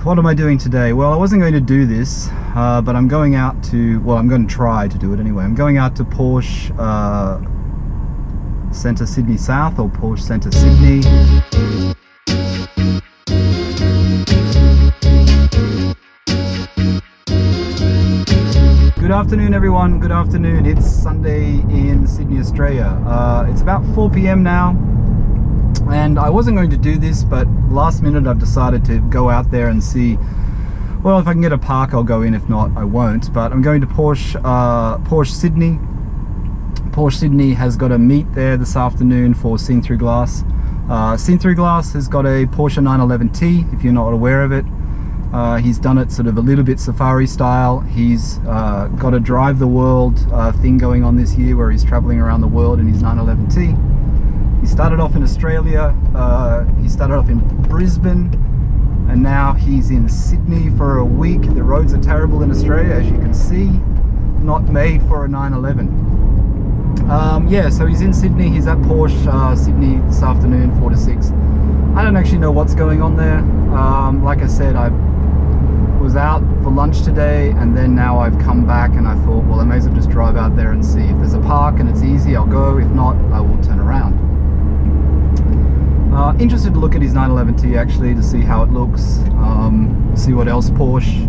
what am I doing today? Well, I wasn't going to do this, but I'm going out to, well, I'm going to try to do it anyway. I'm going out to Porsche Centre Sydney South, or Porsche Centre Sydney. Good afternoon, everyone. Good afternoon. It's Sunday in Sydney, Australia. It's about 4 p.m. now, and I wasn't going to do this, but last minute I've decided to go out there and see, well, if I can get a park I'll go in, if not I won't. But I'm going to Porsche Sydney. Porsche Sydney has got a meet there this afternoon for Seen Through Glass. Seen Through Glass has got a Porsche 911T, if you're not aware of it. He's done it sort of a little bit safari style. He's got a drive the world thing going on this year, where he's traveling around the world in his 911T. He started off in Australia, he started off in Brisbane, and now he's in Sydney for a week. The roads are terrible in Australia, as you can see, not made for a 911. Yeah, so he's in Sydney. He's at Porsche Sydney this afternoon, 4 to 6. I don't actually know what's going on there. Like I said, I was out for lunch today, and then now I've come back and I thought, well, I may as well just drive out there and see. If there's a park and it's easy, I'll go. If not, I will turn around. Interested to look at his 911T actually, to see how it looks, see what else Porsche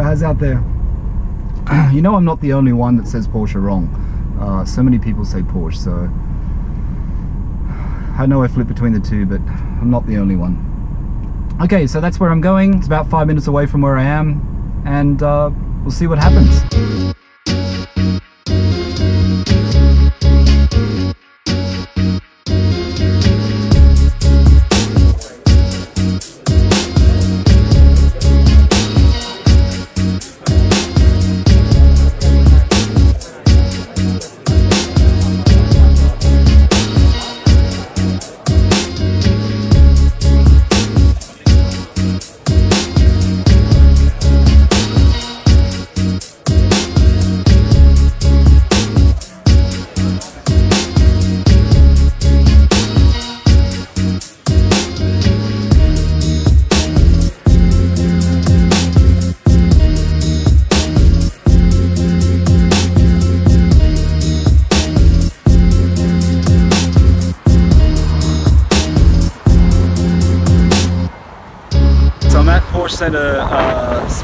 has out there. You know, I'm not the only one that says Porsche wrong. So many people say Porsche, so I know I flip between the two, but I'm not the only one. Okay, so that's where I'm going. It's about 5 minutes away from where I am, and we'll see what happens.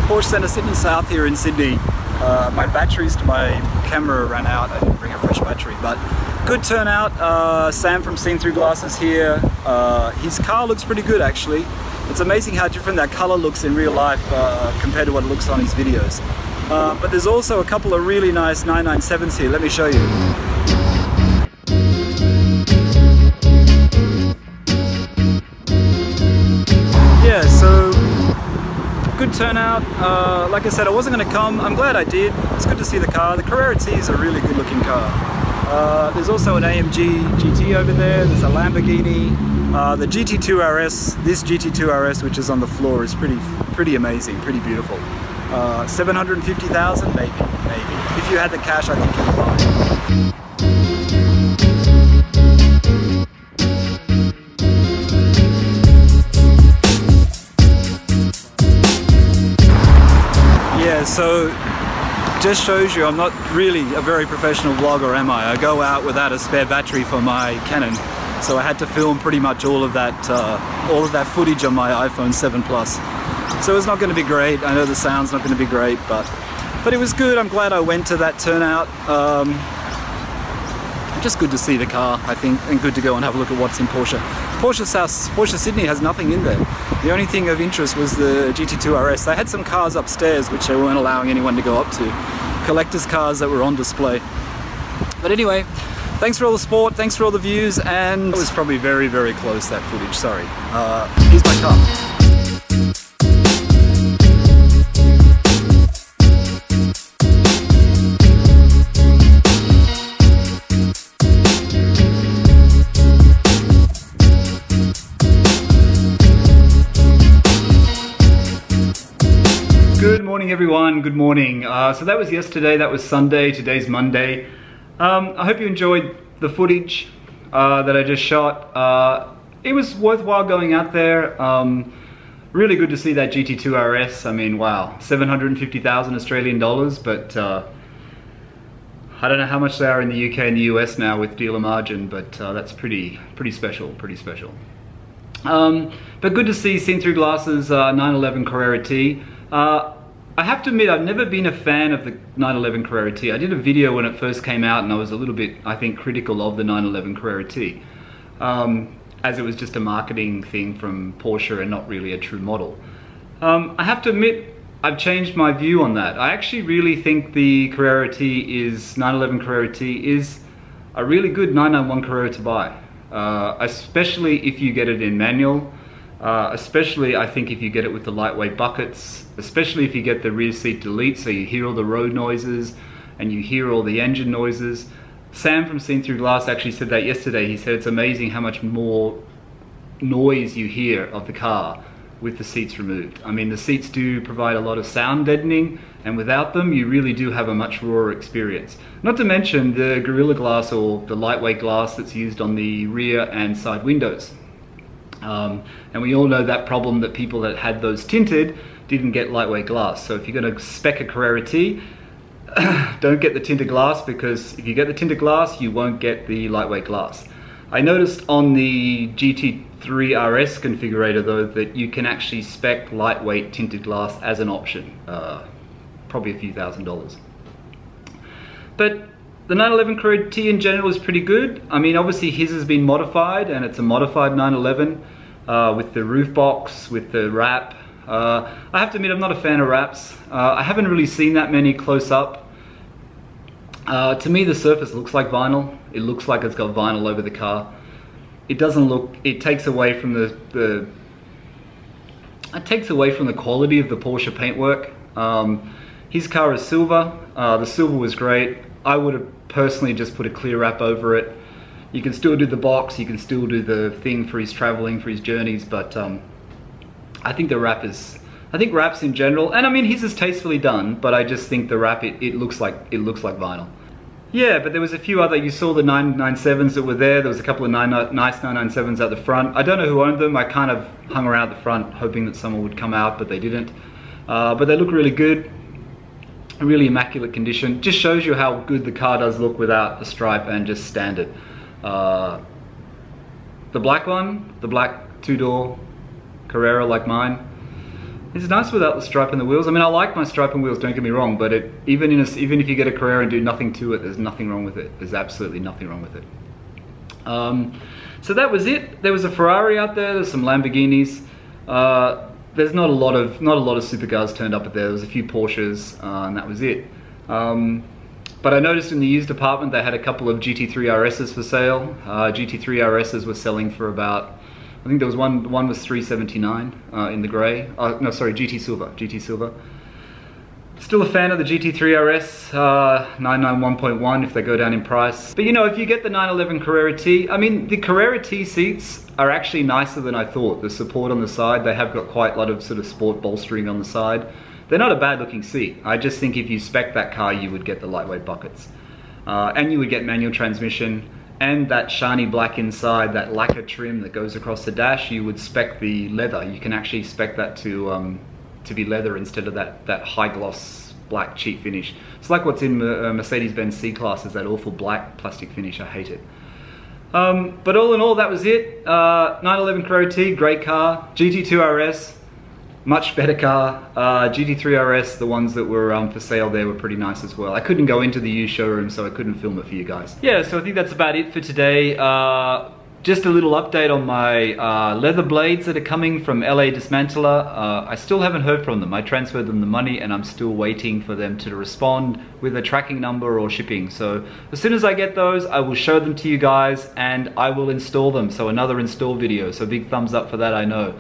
Porsche Centre Sydney South here in Sydney. My batteries to my camera ran out. I didn't bring a fresh battery, but good turnout. Sam from Seen Through Glass is here. His car looks pretty good actually. It's amazing how different that colour looks in real life compared to what it looks on his videos. But there's also a couple of really nice 997s here. Let me show you. Yeah, so good turnout. Like I said, I wasn't going to come. I'm glad I did. It's good to see the car. The Carrera T is a really good looking car. There's also an AMG GT over there. There's a Lamborghini. The GT2 RS, this GT2 RS, which is on the floor, is pretty amazing, pretty beautiful. 750,000, maybe. If you had the cash, I think you could buy it. So just shows you I'm not really a very professional vlogger, am I? I go out without a spare battery for my Canon, so I had to film pretty much all of that footage on my iPhone 7 Plus. So it's not going to be great. I know the sound's not going to be great, but it was good. I'm glad I went to that turnout. Just good to see the car, I think, and good to go and have a look at what's in Porsche. Porsche Sydney has nothing in there. The only thing of interest was the GT2 RS. They had some cars upstairs which they weren't allowing anyone to go up to. Collectors' cars that were on display. But anyway, thanks for all the support, thanks for all the views, and it was probably very, very close, that footage, sorry. Here's my car. Good morning everyone, good morning. So that was yesterday, that was Sunday, today's Monday. I hope you enjoyed the footage that I just shot. it was worthwhile going out there. Really good to see that GT2 RS. I mean, wow, 750,000 Australian dollars, but I don't know how much they are in the UK and the US now with dealer margin, but that's pretty special, but good to see seen through glasses 911 Carrera T. I have to admit, I've never been a fan of the 911 Carrera T. I did a video when it first came out and I was a little bit, I think, critical of the 911 Carrera T. As it was just a marketing thing from Porsche and not really a true model. I have to admit, I've changed my view on that. I actually really think the Carrera T 911 Carrera T is a really good 991 Carrera to buy. Especially if you get it in manual. Especially I think if you get it with the lightweight buckets, especially if you get the rear seat delete, so you hear all the road noises and you hear all the engine noises. Sam from Seen Through Glass actually said that yesterday. He said it's amazing how much more noise you hear of the car with the seats removed. I mean, the seats do provide a lot of sound deadening, and without them you really do have a much rawer experience. Not to mention the Gorilla Glass, or the lightweight glass that's used on the rear and side windows. And we all know that problem, that people that had those tinted didn't get lightweight glass. So if you're going to spec a Carrera T, don't get the tinted glass, because if you get the tinted glass, you won't get the lightweight glass. I noticed on the GT3 RS configurator though that you can actually spec lightweight tinted glass as an option, probably a few $1,000s. But the 911 Carrera T in general is pretty good. I mean, obviously his has been modified, and it's a modified 911 with the roof box, with the wrap. I have to admit, I'm not a fan of wraps. I haven't really seen that many close up. To me, the surface looks like vinyl. It looks like it's got vinyl over the car. It doesn't look. It takes away from the quality of the Porsche paintwork. His car is silver. The silver was great. I would have personally just put a clear wrap over it. You can still do the box, you can still do the thing for his traveling, for his journeys, but I think the wrap is, I think wraps in general, and I mean his is tastefully done, but I just think the wrap, it looks like vinyl. Yeah, but there was a few other, you saw the 997s that were there. There was a couple of nice 997s at the front. I don't know who owned them. I kind of hung around the front hoping that someone would come out, but they didn't. But they look really good. Really immaculate condition. Just shows you how good the car does look without the stripe and just standard. The black one, the black two-door Carrera like mine, it's nice without the stripe in the wheels. I mean, I like my stripe and wheels, don't get me wrong, but even if you get a Carrera and do nothing to it, there's nothing wrong with it. There's absolutely nothing wrong with it. So that was it. There was a Ferrari out there. There's some Lamborghinis. There's not a lot of supercars turned up at there. There was a few Porsches, and that was it. But I noticed in the used department they had a couple of GT3 RSs for sale. GT3 RSs were selling for about, I think there was one was $379 in the grey. No, sorry, GT Silver. Still a fan of the GT3 RS 991.1 if they go down in price. But you know, if you get the 911 Carrera T, I mean, the Carrera T seats are actually nicer than I thought. The support on the side, they have got quite a lot of sort of sport bolstering on the side. They're not a bad looking seat. I just think if you spec that car, you would get the lightweight buckets. And you would get manual transmission, and that shiny black inside, that lacquer trim that goes across the dash, you would spec the leather. You can actually spec that to be leather instead of that high gloss black cheap finish. It's like what's in Mercedes-Benz C-Class, is that awful black plastic finish. I hate it. But all in all, that was it. 911 Carrera T, great car. GT2 RS, much better car. GT3 RS, the ones that were for sale there were pretty nice as well. I couldn't go into the used showroom, so I couldn't film it for you guys. Yeah, so I think that's about it for today. Just a little update on my leather blades that are coming from LA Dismantler. I still haven't heard from them. I transferred them the money and I'm still waiting for them to respond with a tracking number or shipping. So as soon as I get those, I will show them to you guys and I will install them. So another install video. So big thumbs up for that, I know.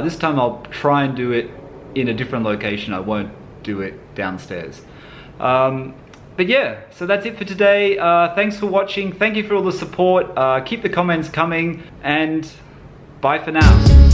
This time I'll try and do it in a different location. I won't do it downstairs. But yeah, so that's it for today. Thanks for watching. Thank you for all the support. Keep the comments coming, and bye for now.